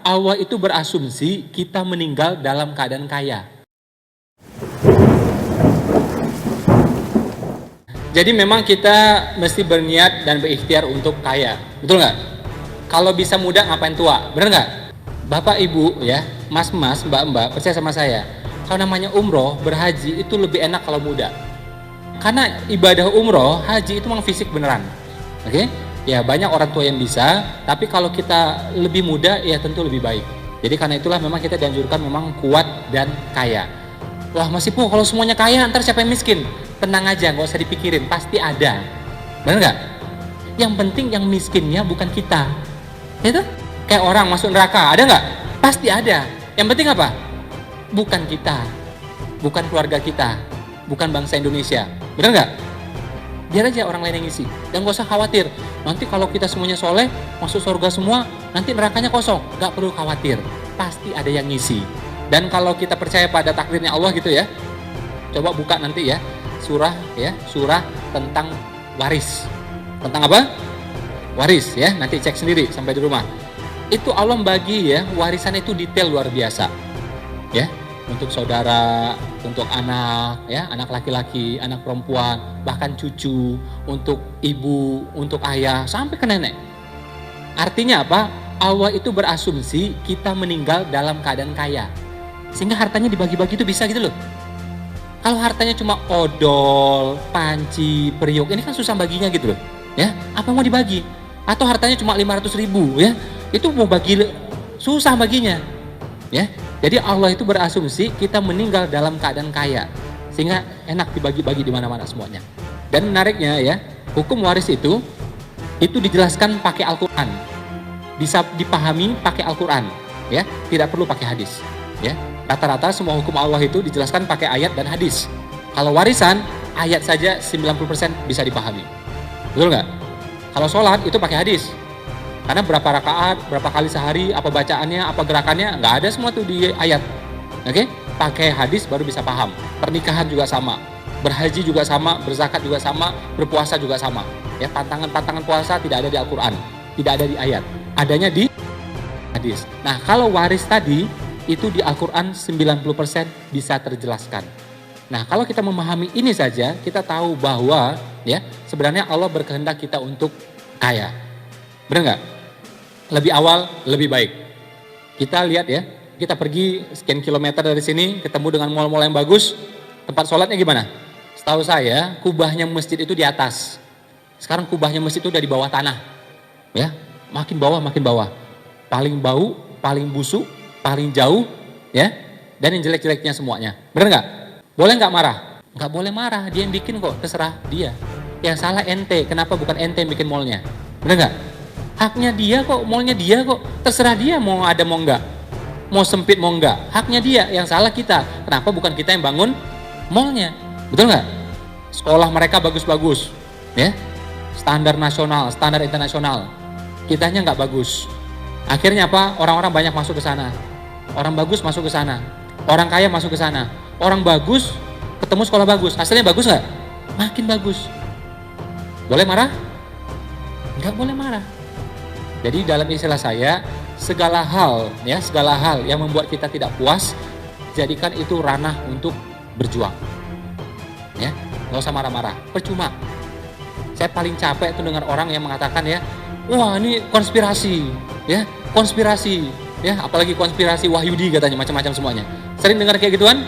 Allah itu berasumsi kita meninggal dalam keadaan kaya. Jadi memang kita mesti berniat dan berikhtiar untuk kaya, betul nggak? Kalau bisa muda ngapain tua, bener nggak? Bapak ibu ya, mas-mas, mbak-mbak, percaya sama saya. Kalau namanya umroh, berhaji itu lebih enak kalau muda. Karena ibadah umroh, haji itu memang fisik beneran, oke? Ya banyak orang tua yang bisa, tapi kalau kita lebih muda, ya tentu lebih baik. Jadi karena itulah memang kita dianjurkan memang kuat dan kaya. Wah Mas Ipu, kalau semuanya kaya, ntar siapa yang miskin? Tenang aja, nggak usah dipikirin, pasti ada. Bener nggak? Yang penting yang miskinnya bukan kita. Itu kayak orang masuk neraka, ada nggak? Pasti ada. Yang penting apa? Bukan kita, bukan keluarga kita, bukan bangsa Indonesia. Bener nggak? Biar aja orang lain yang ngisi. Dan nggak usah khawatir. Nanti kalau kita semuanya soleh, masuk surga semua, nanti nerakanya kosong. Nggak perlu khawatir. Pasti ada yang ngisi. Dan kalau kita percaya pada takdirnya Allah gitu ya, coba buka nanti ya, surah tentang waris. Tentang apa? Waris ya, nanti cek sendiri sampai di rumah. Itu Allah bagi ya, warisan itu detail luar biasa. Ya, untuk saudara, untuk anak ya, anak laki-laki, anak perempuan, bahkan cucu, untuk ibu, untuk ayah, sampai ke nenek. Artinya apa? Allah itu berasumsi kita meninggal dalam keadaan kaya. Sehingga hartanya dibagi-bagi itu bisa gitu loh. Kalau hartanya cuma odol, panci, periuk, ini kan susah baginya gitu loh. Ya, apa mau dibagi? Atau hartanya cuma 500.000 ya, itu mau bagi susah baginya. Ya, jadi Allah itu berasumsi kita meninggal dalam keadaan kaya, sehingga enak dibagi-bagi di mana-mana semuanya. Dan menariknya ya, hukum waris itu dijelaskan pakai Al-Quran, bisa dipahami pakai Al-Quran, ya, tidak perlu pakai hadis. Ya, rata-rata semua hukum Allah itu dijelaskan pakai ayat dan hadis. Kalau warisan, ayat saja 90% bisa dipahami. Betul nggak? Kalau sholat itu pakai hadis. Karena berapa rakaat, berapa kali sehari, apa bacaannya, apa gerakannya, nggak ada semua tuh di ayat. Oke? Pakai hadis baru bisa paham. Pernikahan juga sama. Berhaji juga sama, berzakat juga sama, berpuasa juga sama. Ya, pantangan puasa tidak ada di Al-Quran, tidak ada di ayat. Adanya di hadis. Nah, kalau waris tadi, itu di Al-Quran 90% bisa terjelaskan. Nah, kalau kita memahami ini saja, kita tahu bahwa ya sebenarnya Allah berkehendak kita untuk kaya. Benar nggak? Lebih awal, lebih baik. Kita lihat ya, kita pergi sekian kilometer dari sini, ketemu dengan mal-mal yang bagus, tempat sholatnya gimana? Setahu saya, kubahnya masjid itu di atas. Sekarang kubahnya masjid itu udah di bawah tanah. Ya, makin bawah. Paling bau, paling busuk, paling jauh, ya, dan yang jelek-jeleknya semuanya. Bener nggak? Boleh nggak marah? Nggak boleh marah, dia yang bikin kok, terserah dia. Yang salah ente, kenapa bukan ente yang bikin mallnya? Bener nggak? Haknya dia kok, mallnya dia kok, terserah dia mau ada mau nggak, mau sempit mau nggak, haknya dia. Yang salah kita, kenapa bukan kita yang bangun mallnya? Betul nggak? Sekolah mereka bagus-bagus, ya, standar nasional, standar internasional, kitanya nggak bagus. Akhirnya apa? Orang-orang banyak masuk ke sana. Orang bagus masuk ke sana. Orang kaya masuk ke sana. Orang bagus ketemu sekolah bagus. Hasilnya bagus nggak? Makin bagus. Boleh marah? Nggak boleh marah. Jadi dalam istilah saya, segala hal yang membuat kita tidak puas, jadikan itu ranah untuk berjuang. Ya, nggak usah marah-marah. Percuma. Saya paling capek tuh dengar orang yang mengatakan ya, wah ini konspirasi, ya konspirasi, ya apalagi konspirasi Wahyudi katanya macam-macam semuanya. Sering dengar kayak gituan?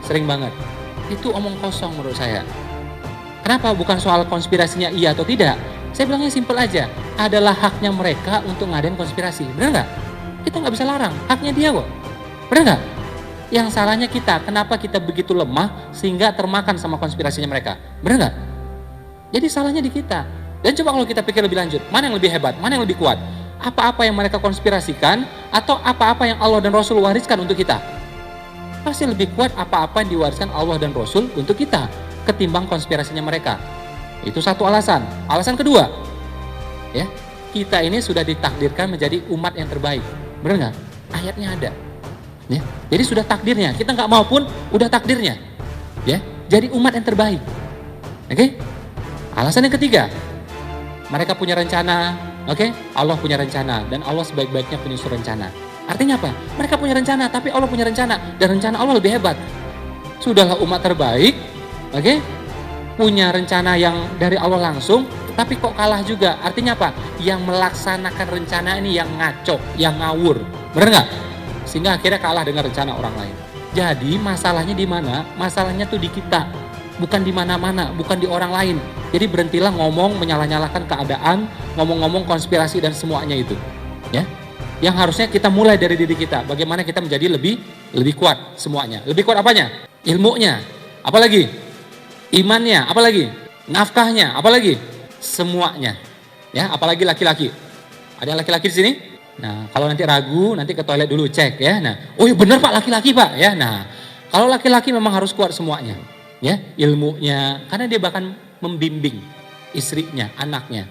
Sering banget. Itu omong kosong menurut saya. Kenapa? Bukan soal konspirasinya iya atau tidak. Saya bilangnya simpel aja. Adalah haknya mereka untuk ngadain konspirasi. Benar nggak? Kita nggak bisa larang. Haknya dia kok. Benar nggak? Yang salahnya kita. Kenapa kita begitu lemah sehingga termakan sama konspirasinya mereka? Benar nggak? Jadi salahnya di kita. Dan coba kalau kita pikir lebih lanjut, mana yang lebih hebat, mana yang lebih kuat? Apa-apa yang mereka konspirasikan atau apa-apa yang Allah dan Rasul wariskan untuk kita? Pasti lebih kuat apa-apa yang diwariskan Allah dan Rasul untuk kita ketimbang konspirasinya mereka. Itu satu alasan. Alasan kedua, ya, kita ini sudah ditakdirkan menjadi umat yang terbaik. Benar nggak? Ayatnya ada. Ya, jadi sudah takdirnya. Kita nggak mau pun udah takdirnya. Ya, jadi umat yang terbaik. Oke? Alasan yang ketiga, mereka punya rencana, oke? Allah punya rencana dan Allah sebaik-baiknya penyusun rencana. Artinya apa? Mereka punya rencana, tapi Allah punya rencana, dan rencana Allah lebih hebat. Sudahlah umat terbaik, oke? Punya rencana yang dari Allah langsung, tapi kok kalah juga. Artinya apa? Yang melaksanakan rencana ini yang ngaco, yang ngawur. Benar nggak? Sehingga akhirnya kalah dengan rencana orang lain. Jadi masalahnya di mana? Masalahnya tuh di kita, bukan di mana-mana, bukan di orang lain. Jadi berhentilah ngomong menyalah-nyalahkan keadaan, ngomong-ngomong konspirasi dan semuanya itu. Ya, yang harusnya kita mulai dari diri kita. Bagaimana kita menjadi lebih kuat semuanya. Lebih kuat apanya? Ilmunya. Apalagi? Imannya. Apalagi? Nafkahnya. Apalagi? Semuanya. Ya, apalagi laki-laki. Ada yang laki-laki di sini? Nah, kalau nanti ragu, nanti ke toilet dulu cek ya. Nah, oh iya benar Pak, laki-laki Pak ya. Nah, kalau laki-laki memang harus kuat semuanya. Ya, ilmunya, karena dia bahkan membimbing istrinya, anaknya.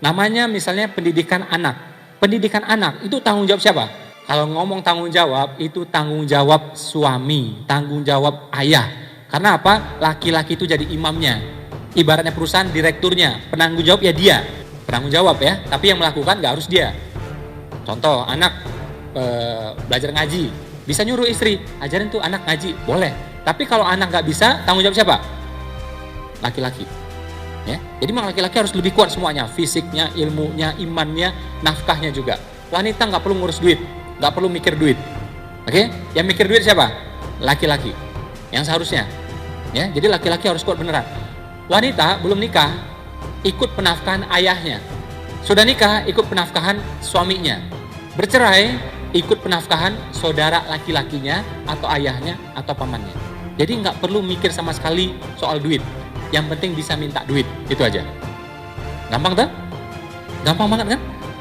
Namanya misalnya pendidikan anak. Pendidikan anak itu tanggung jawab siapa? Kalau ngomong tanggung jawab, itu tanggung jawab suami, tanggung jawab ayah. Karena apa? Laki-laki itu jadi imamnya. Ibaratnya perusahaan direkturnya, penanggung jawab ya dia. Penanggung jawab ya, tapi yang melakukan gak harus dia. Contoh, anak belajar ngaji, bisa nyuruh istri, ajarin tuh anak ngaji, boleh. Tapi kalau anak gak bisa, tanggung jawab siapa? Laki-laki. Ya, jadi memang laki-laki harus lebih kuat semuanya, fisiknya, ilmunya, imannya, nafkahnya juga. Wanita nggak perlu ngurus duit, nggak perlu mikir duit. Oke, yang mikir duit siapa? Laki-laki. Yang seharusnya. Ya, jadi laki-laki harus kuat beneran. Wanita belum nikah, ikut penafkahan ayahnya. Sudah nikah, ikut penafkahan suaminya. Bercerai, ikut penafkahan saudara laki-lakinya atau ayahnya atau pamannya. Jadi nggak perlu mikir sama sekali soal duit. Yang penting bisa minta duit, itu aja. Gampang tuh? Gampang banget kan?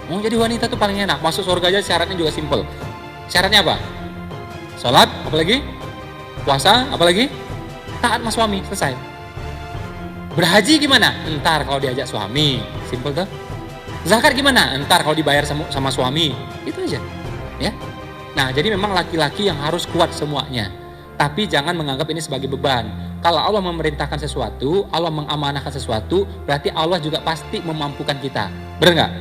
Oh, jadi wanita tuh paling enak. Masuk surga aja syaratnya juga simple. Syaratnya apa? Sholat, apalagi? Puasa, apalagi? Taat sama suami, selesai. Berhaji gimana? Entar kalau diajak suami, simple tuh. Zakat gimana? Entar kalau dibayar sama suami, itu aja. Ya. Nah, jadi memang laki-laki yang harus kuat semuanya. Tapi jangan menganggap ini sebagai beban. Kalau Allah memerintahkan sesuatu, Allah mengamanahkan sesuatu, berarti Allah juga pasti memampukan kita. Benar nggak?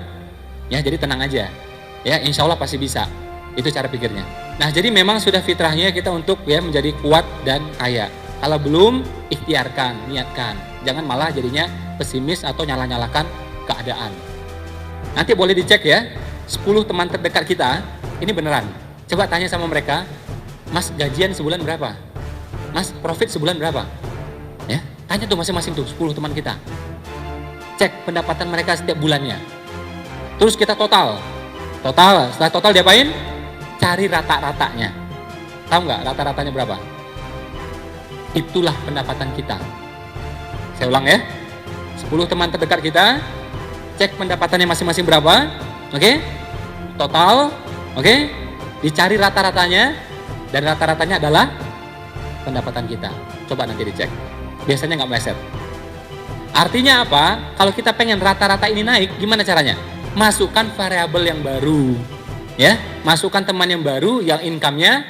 Ya, jadi tenang aja. Ya, insya Allah pasti bisa. Itu cara pikirnya. Nah, jadi memang sudah fitrahnya kita untuk ya menjadi kuat dan kaya. Kalau belum, ikhtiarkan, niatkan. Jangan malah jadinya pesimis atau nyalah-nyalahkan keadaan. Nanti boleh dicek ya, 10 teman terdekat kita, ini beneran. Coba tanya sama mereka, Mas gajian sebulan berapa? Mas profit sebulan berapa? Ya, tanya tuh masing-masing tuh 10 teman kita. Cek pendapatan mereka setiap bulannya. Terus kita total, setelah total diapain? Cari rata-ratanya. Tahu nggak rata-ratanya berapa? Itulah pendapatan kita. Saya ulang ya, 10 teman terdekat kita, cek pendapatannya masing-masing berapa, oke? Total, oke? Dicari rata-ratanya, dan rata-ratanya adalah pendapatan kita. Coba nanti dicek. Biasanya nggak meleset. Artinya apa? Kalau kita pengen rata-rata ini naik, gimana caranya? Masukkan variabel yang baru. Ya, masukkan teman yang baru yang income-nya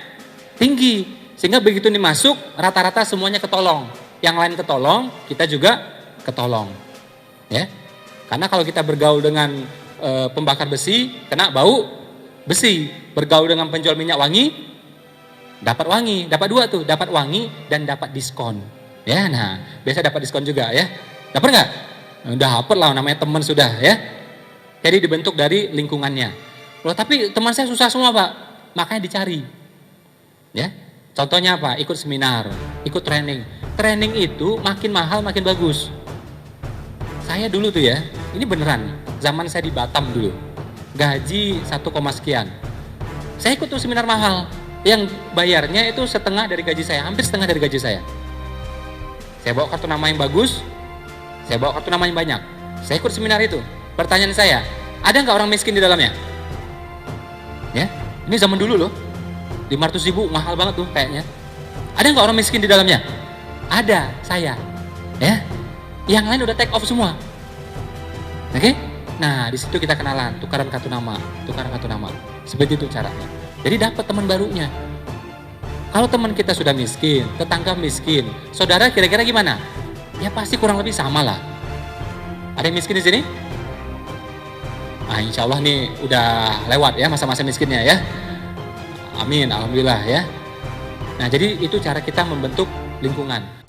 tinggi. Sehingga begitu ini masuk, rata-rata semuanya ketolong. Yang lain ketolong, kita juga ketolong. Ya. Karena kalau kita bergaul dengan pembakar besi, kena bau besi. Bergaul dengan penjual minyak wangi, dapat wangi, dapat dua tuh, dapat wangi dan dapat diskon. Ya, nah, biasa dapat diskon juga ya. Dapat nggak? Udah dapat lah, namanya teman sudah ya. Jadi dibentuk dari lingkungannya. Loh, tapi teman saya susah semua Pak, makanya dicari. Ya, contohnya apa? Ikut seminar, ikut training. Training itu makin mahal makin bagus. Saya dulu tuh ya, ini beneran. Zaman saya di Batam dulu, gaji 1, sekian. Saya ikut tuh seminar mahal. Yang bayarnya itu setengah dari gaji saya, hampir setengah dari gaji saya. Saya bawa kartu nama yang bagus, saya bawa kartu nama yang banyak. Saya ikut seminar itu. Pertanyaan saya, ada nggak orang miskin di dalamnya? Ya, ini zaman dulu loh, 500.000 mahal banget tuh kayaknya. Ada nggak orang miskin di dalamnya? Ada, saya. Ya, yang lain udah take off semua. Oke? Nah, di situ kita kenalan, tukaran kartu nama. Seperti itu caranya. Jadi dapat teman barunya. Kalau teman kita sudah miskin, tetangga miskin, saudara kira-kira gimana? Ya pasti kurang lebih sama lah. Ada yang miskin di sini? Nah, insya Allah nih udah lewat ya masa-masa miskinnya ya. Amin, alhamdulillah ya. Nah, jadi itu cara kita membentuk lingkungan.